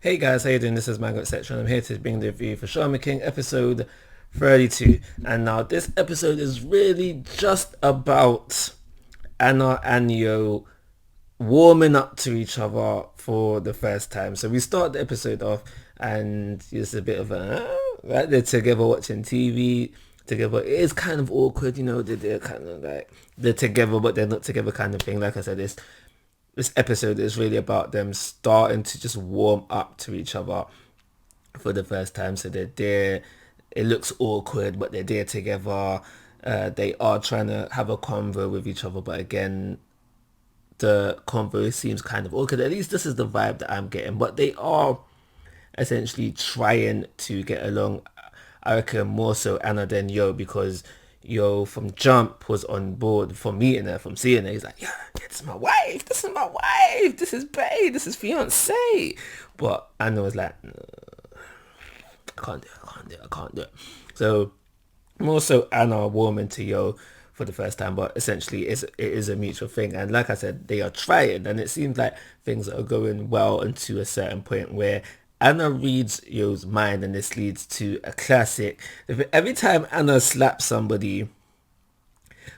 Hey guys, how you doing? This is Manga, etc. I'm here to bring the review for Shaman King episode 32. And now this episode is really just about Anna and Yo warming up to each other for the first time. So we start the episode off and it's a bit of a, right? They're together watching TV together. It is kind of awkward, they're kind of like, they're together but they're not together kind of thing. Like I said, this episode is really about them starting to just warm up to each other for the first time. So they're there. It looks awkward, but they're there together. They are trying to have a convo with each other, but again, the convo seems kind of awkward. At least this is the vibe that I'm getting. But they are essentially trying to get along. I reckon more so Anna than Yo, because Yo from Jump was on board from meeting her, from seeing her. He's like, yeah, this is my wife, this is bae, this is fiance. But Anna was like, no, I can't do it. So more so Anna warming to Yo for the first time, but essentially it is a mutual thing. And like I said, they are trying, and it seems like things are going well until a certain point where Anna reads Yo's mind, and this leads to a classic. Every time Anna slaps somebody,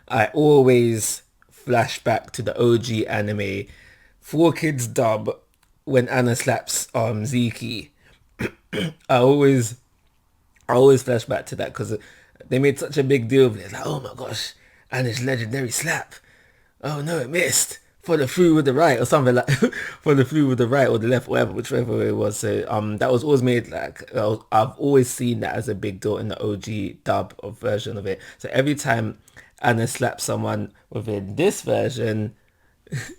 I always flash back to the OG anime 4 Kids dub when Anna slaps Ziki. I always flash back to that because they made such a big deal of it. It's like, oh my gosh, Anna's legendary slap. Oh no, it missed. Follow through with the right or something like follow through with the right or the left, whatever, whichever it was. So that was always made like I've always seen that as a big deal in the OG dub of version of it. So every time Anna slaps someone within this version, it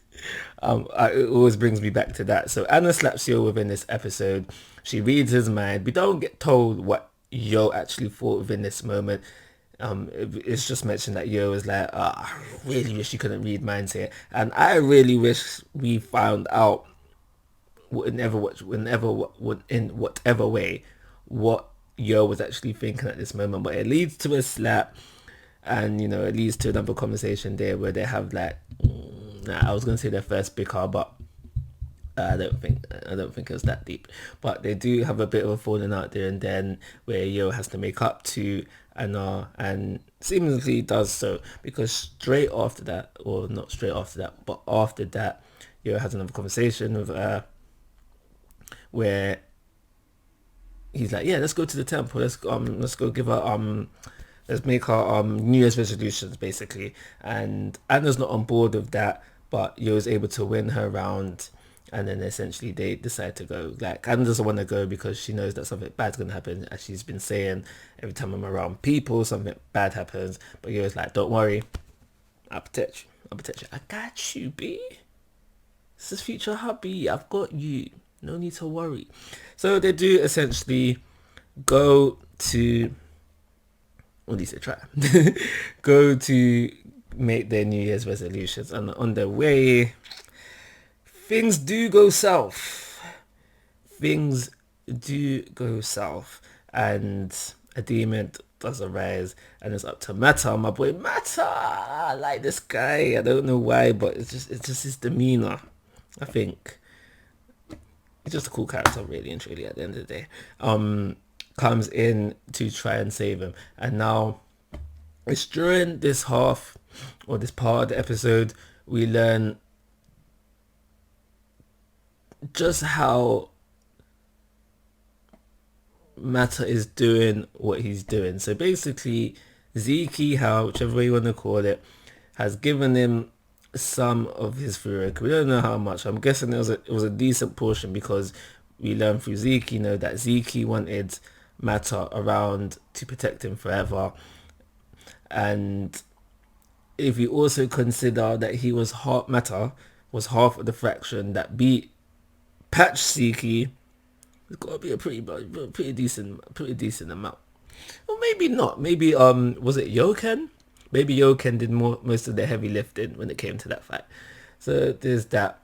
always brings me back to that. So Anna slaps Yo within this episode. She reads his mind. We don't get told what Yo actually thought within this moment. It's just mentioned that Yo is like, I really wish you couldn't read minds here, and I really wish we found out in whatever way what Yo was actually thinking at this moment. But it leads to a slap, and it leads to another conversation there where they have like, I was gonna say their first bicker, but I don't think it was that deep. But they do have a bit of a falling out there and then where Yo has to make up to Anna, and seemingly does so, because straight after that, or not straight after that, but after that, Yo has another conversation with where he's like, yeah, let's go to the temple, let's go give her let's make our New Year's resolutions basically. And Anna's not on board with that, but Yo's able to win her round, and then essentially they decide to go. Like, Anna doesn't want to go because she knows that something bad's gonna happen, as she's been saying every time I'm around people, something bad happens. But Yo's like, don't worry, I'll protect you. I got you, B. This is future hubby. I've got you. No need to worry. So they do essentially go to, or at least they try, go to make their New Year's resolutions, and on their way, things do go south. Things do go south, and a demon does arise, and it's up to Mata, my boy Mata. I like this guy. I don't know why, but it's just his demeanor. I think he's just a cool character, really and truly. At the end of the day, comes in to try and save him, and now it's during this half or this part of the episode we learn just how Mata is doing what he's doing. So basically, Ziki, whichever way you want to call it, has given him some of his Furik. We don't know how much. I'm guessing it was a decent portion, because we learned through Ziki, that Ziki wanted Mata around to protect him forever. And if you also consider that Mata was half of the fraction that beat Patch Ziki, it's got to be a pretty decent amount. Or maybe not. Maybe was it Yoken? Maybe Yoken did most of the heavy lifting when it came to that fight. So there's that.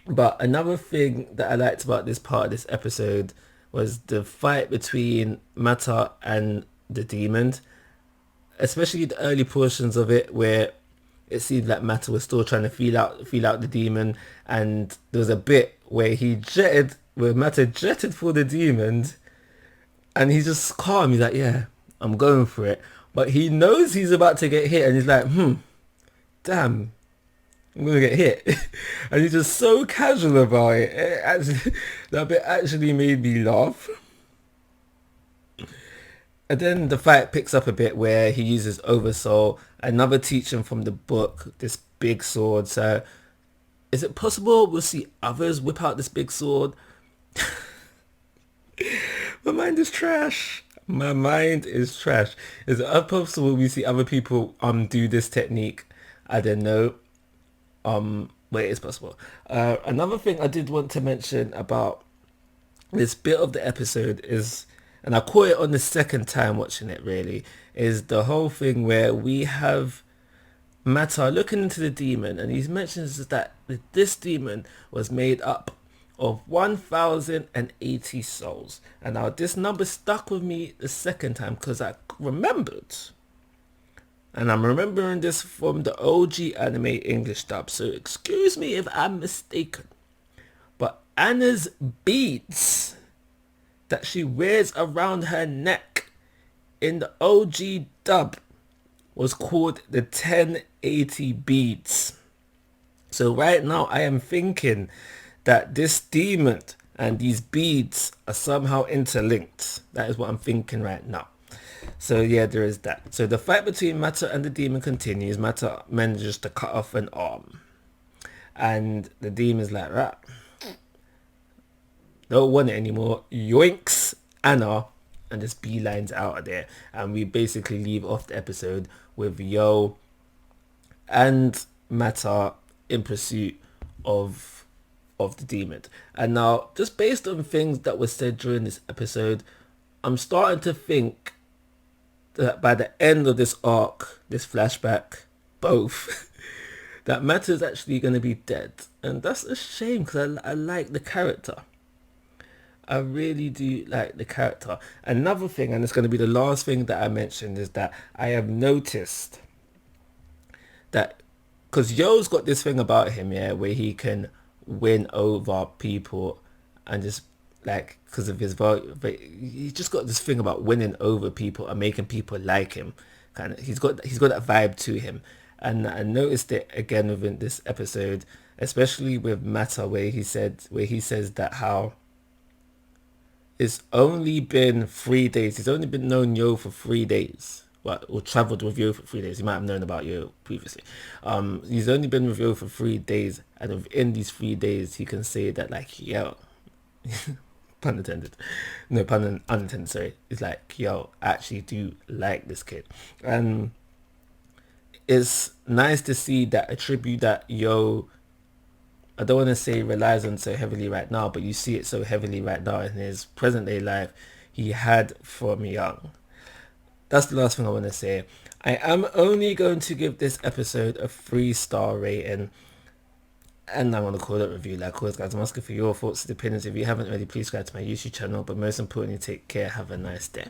But another thing that I liked about this part of this episode was the fight between Mata and the demon, especially the early portions of it where it seemed like Mata was still trying to feel out the demon, and there was a bit where he jetted where Mata jetted for the demon, and he's just calm. He's like, yeah, I'm going for it. But he knows he's about to get hit, and he's like, damn, I'm gonna get hit. And he's just so casual about it. That bit actually made me laugh. And then the fight picks up a bit where he uses Oversoul, another teaching from the book, this big sword. So is it possible we'll see others whip out this big sword? My mind is trash. My mind is trash. Is it possible we see other people do this technique? I don't know. But it is possible. Another thing I did want to mention about this bit of the episode is, and I caught it on the second time watching it really, is the whole thing where we have Mata looking into the demon, and he mentions that this demon was made up of 1080 souls. And now this number stuck with me the second time because I remembered, and I'm remembering this from the OG anime English dub, so excuse me if I'm mistaken, but Anna's beads that she wears around her neck in the OG dub was called the 1080 beads. So right now I am thinking that this demon and these beads are somehow interlinked. That is what I'm thinking right now. So yeah, there is that. So the fight between Mata and the demon continues. Mata manages to cut off an arm, and the demon's like, right, don't want it anymore. Yoinks Anna, and just beelines out of there. And we basically leave off the episode with Yo and Mata in pursuit of the demon. And now, just based on things that were said during this episode, I'm starting to think that by the end of this arc, this flashback, both, that Mata is actually going to be dead. And that's a shame because I like the character. I really do like the character. Another thing, and it's going to be the last thing that I mentioned, is that I have noticed that, because Yo's got this thing about him, yeah, where he can win over people and just like, because of his vote, but he's just got this thing about winning over people and making people like him. Kind of, he's got that vibe to him, and I noticed it again within this episode, especially with Mata, where he says that how it's only been 3 days. He's only been known Yo for 3 days. Well, or travelled with Yo for 3 days. He might have known about Yo previously. He's only been with Yo for 3 days, and within these 3 days, he can say that, like, yo, pun intended. No, pun unintended, sorry. It's like, yo, I actually do like this kid. And it's nice to see that attribute that Yo, I don't want to say relies on so heavily right now, but you see it so heavily right now in his present day life, he had from young. That's the last thing I want to say. I am only going to give this episode a 3-star rating, and I'm going to call it review. Like always, guys, I'm asking for your thoughts and opinions. If you haven't already, please subscribe to my YouTube channel, but most importantly, take care. Have a nice day.